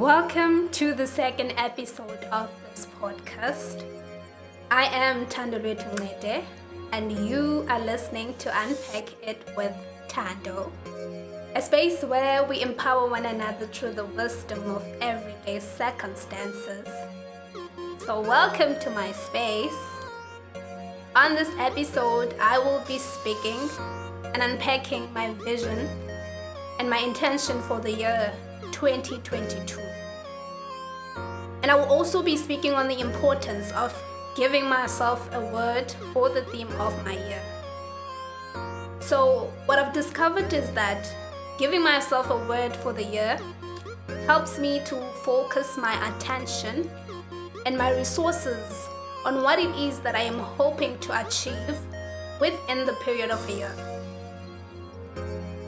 Welcome to the second episode of this podcast. I am Thando and you are listening to Unpack It with Thando, a space where we empower one another through the wisdom of everyday circumstances. So welcome to my space. On this episode, I will be speaking and unpacking my vision and my intention for the year 2022. And I will also be speaking on the importance of giving myself a word for the theme of my year. So what I've discovered is that giving myself a word for the year helps me to focus my attention and my resources on what it is that I am hoping to achieve within the period of a year.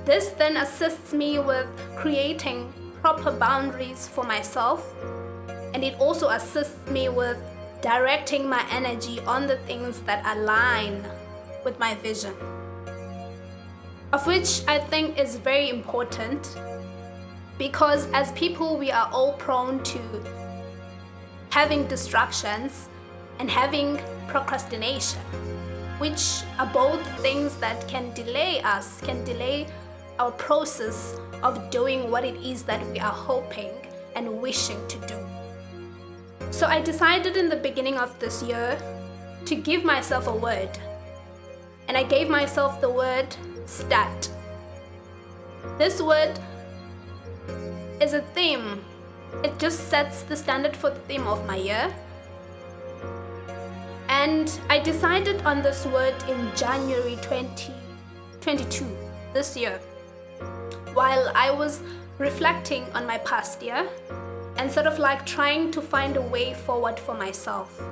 This then assists me with creating proper boundaries for myself, and it also assists me with directing my energy on the things that align with my vision, of which I think is very important because as people we are all prone to having distractions and having procrastination, which are both things that can delay our process of doing what it is that we are hoping and wishing to do. So I decided in the beginning of this year to give myself a word, and I gave myself the word start. This word is a theme. It just sets the standard for the theme of my year. And I decided on this word in January 2022, this year, while I was reflecting on my past year and sort of like trying to find a way forward for myself.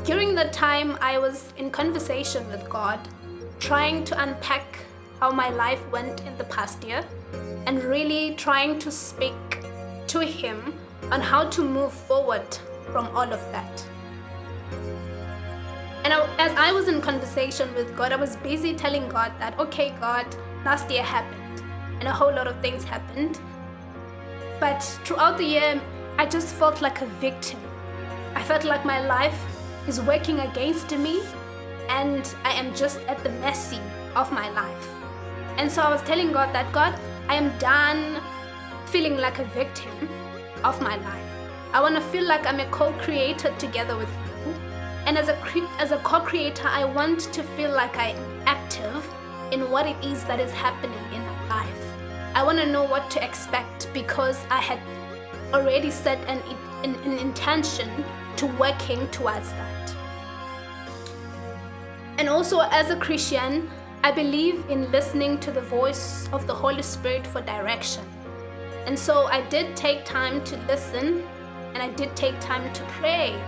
During that time, I was in conversation with God, trying to unpack how my life went in the past year and really trying to speak to Him on how to move forward from all of that. And as I was in conversation with God, I was busy telling God that, okay, God, last year happened and a whole lot of things happened. But throughout the year, I just felt like a victim. I felt like my life is working against me and I am just at the mercy of my life. And so I was telling God that, God, I am done feeling like a victim of my life. I want to feel like I'm a co-creator together with you. And as a co-creator, I want to feel like I am active in what it is that is happening in my life. I want to know what to expect because I had already set an intention to working towards that. And also as a Christian, I believe in listening to the voice of the Holy Spirit for direction. And so I did take time to listen and I did take time to pray,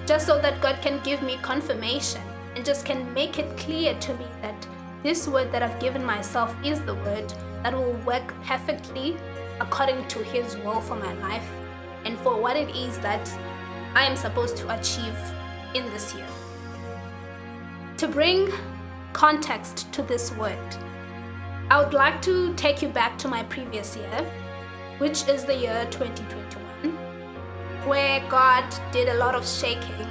just so that God can give me confirmation and just can make it clear to me that this word that I've given myself is the word that will work perfectly according to His will for my life and for what it is that I am supposed to achieve in this year. To bring context to this word, I would like to take you back to my previous year, which is the year 2021, where God did a lot of shaking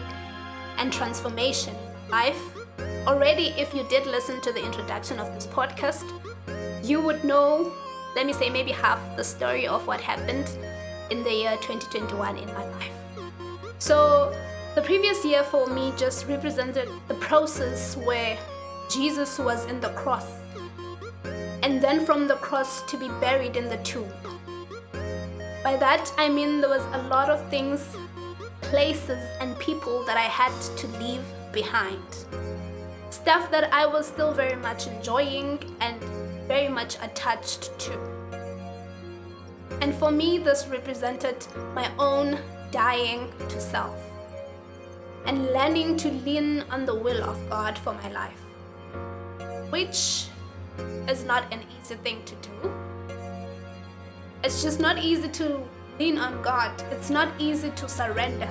and transformation in my life. Already, if you did listen to the introduction of this podcast, you would know, let me say, maybe half the story of what happened in the year 2021 in my life. So the previous year for me just represented the process where Jesus was in the cross, and then from the cross to be buried in the tomb. By that, I mean there was a lot of things, places, and people that I had to leave behind. Stuff that I was still very much enjoying and very much attached to. And for me, this represented my own dying to self and learning to lean on the will of God for my life, which is not an easy thing to do. It's just not easy to lean on God. It's not easy to surrender.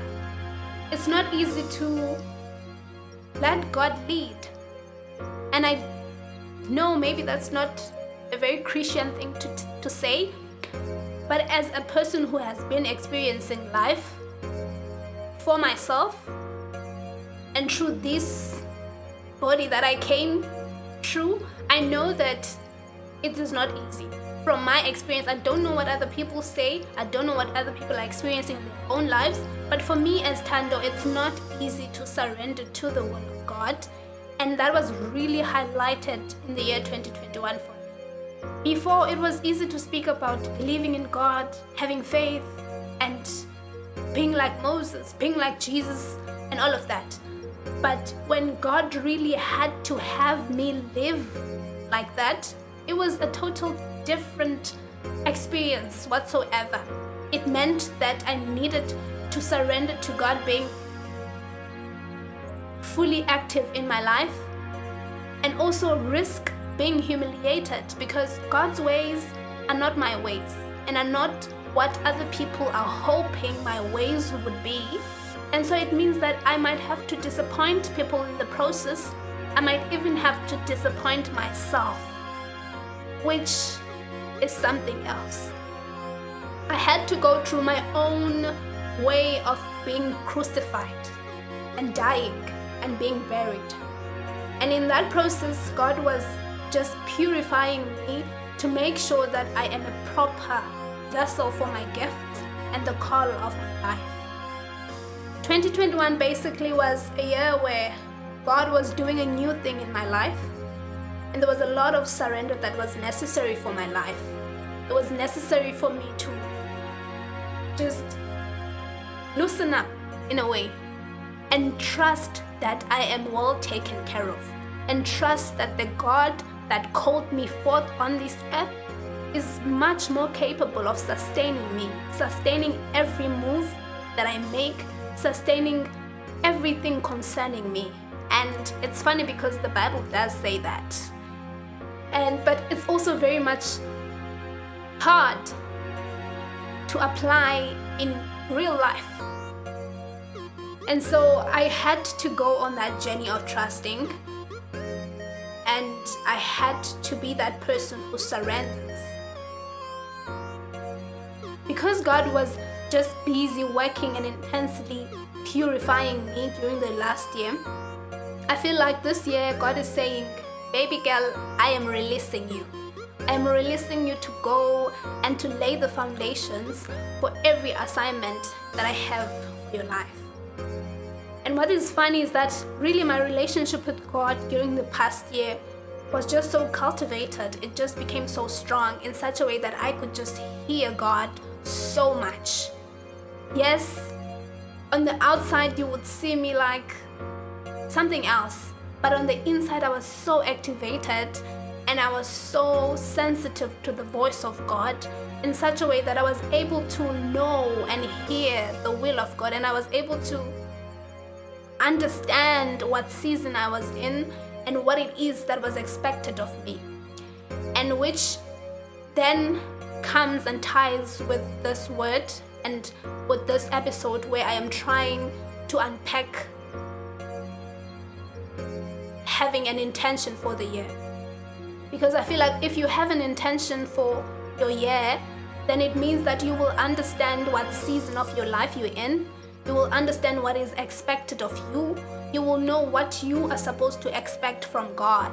It's not easy to let God lead. And I know maybe that's not a very Christian thing to say, But as a person who has been experiencing life for myself and through this body that I came through, I know that it is not easy. From my experience, I don't know what other people say. I don't know what other people are experiencing in their own lives. But for me as Thando, it's not easy to surrender to the will of God. And that was really highlighted in the year 2021 for me. Before, it was easy to speak about believing in God, having faith, and being like Moses, being like Jesus, and all of that. But when God really had to have me live like that, it was a total different experience whatsoever. It meant that I needed to surrender to God being fully active in my life, and also risk being humiliated, because God's ways are not my ways and are not what other people are hoping my ways would be. And so it means that I might have to disappoint people in the process. I might even have to disappoint myself, which is something else. I had to go through my own way of being crucified and dying and being buried. And in that process, God was just purifying me to make sure that I am a proper vessel for my gifts and the call of my life. 2021 basically was a year where God was doing a new thing in my life, and there was a lot of surrender that was necessary for my life. It was necessary for me to just loosen up in a way and trust that I am well taken care of, and trust that the God that called me forth on this earth is much more capable of sustaining me, sustaining every move that I make, sustaining everything concerning me. And it's funny because the Bible does say that. But it's also very much hard to apply in real life. And so I had to go on that journey of trusting, and I had to be that person who surrenders. Because God was just busy working and intensely purifying me during the last year, I feel like this year God is saying, baby girl, I am releasing you. I am releasing you to go and to lay the foundations for every assignment that I have for your life. And what is funny is that really my relationship with God during the past year was just so cultivated. It just became so strong in such a way that I could just hear God so much. Yes, on the outside you would see me like something else, but on the inside I was so activated, and I was so sensitive to the voice of God in such a way that I was able to know and hear the will of God, and I was able to understand what season I was in and what it is that was expected of me, and which then comes and ties with this word and with this episode where I am trying to unpack having an intention for the year. Because I feel like if you have an intention for your year, then it means that you will understand what season of your life you're in. You will understand what is expected of you. You will know what you are supposed to expect from God.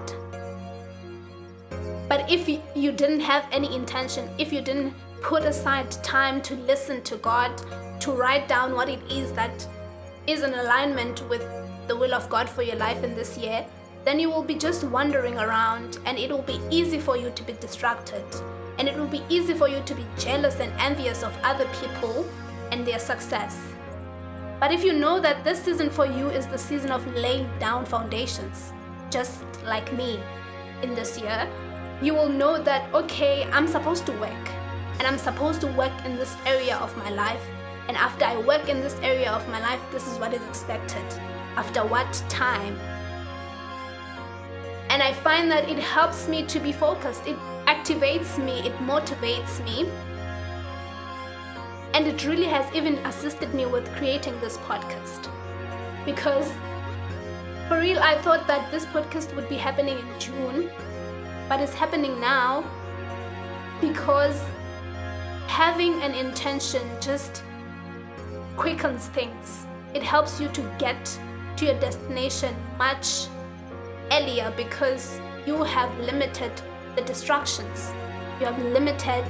But if you didn't have any intention, if you didn't put aside time to listen to God, to write down what it is that is in alignment with the will of God for your life in this year, then you will be just wandering around, and it will be easy for you to be distracted, and it will be easy for you to be jealous and envious of other people and their success. But if you know that this season for you is the season of laying down foundations, just like me in this year, you will know that, okay, I'm supposed to work, and I'm supposed to work in this area of my life, and after I work in this area of my life, this is what is expected. After what time? And I find that it helps me to be focused. It activates me, it motivates me. And it really has even assisted me with creating this podcast. Because for real, I thought that this podcast would be happening in June, but it's happening now because having an intention just quickens things. It helps you to get to your destination much earlier because you have limited the distractions. You have limited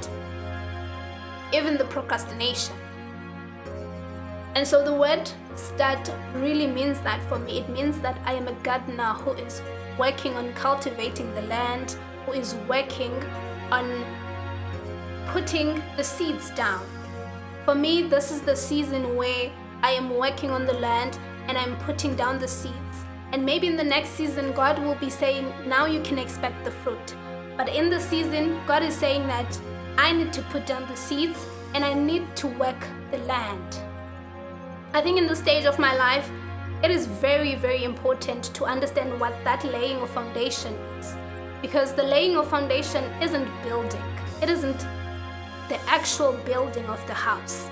even the procrastination. And so the word start really means that for me. It means that I am a gardener who is working on cultivating the land, who is working on putting the seeds down. For me, this is the season where I am working on the land and I'm putting down the seeds. And maybe in the next season, God will be saying, now you can expect the fruit. But in the season, God is saying that I need to put down the seeds and I need to work the land. I think in this stage of my life, it is very, very important to understand what that laying of foundation is. Because the laying of foundation isn't building. It isn't the actual building of the house.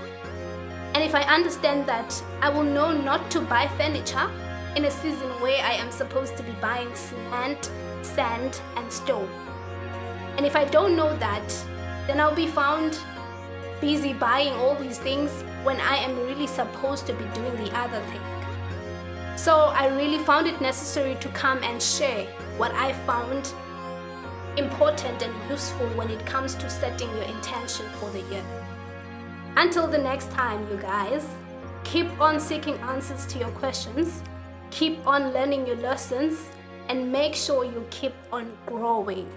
And if I understand that, I will know not to buy furniture in a season where I am supposed to be buying cement, sand, and stone. And if I don't know that, then I'll be found busy buying all these things when I am really supposed to be doing the other thing. So I really found it necessary to come and share what I found important and useful when it comes to setting your intention for the year. Until the next time, you guys, keep on seeking answers to your questions, keep on learning your lessons, and make sure you keep on growing.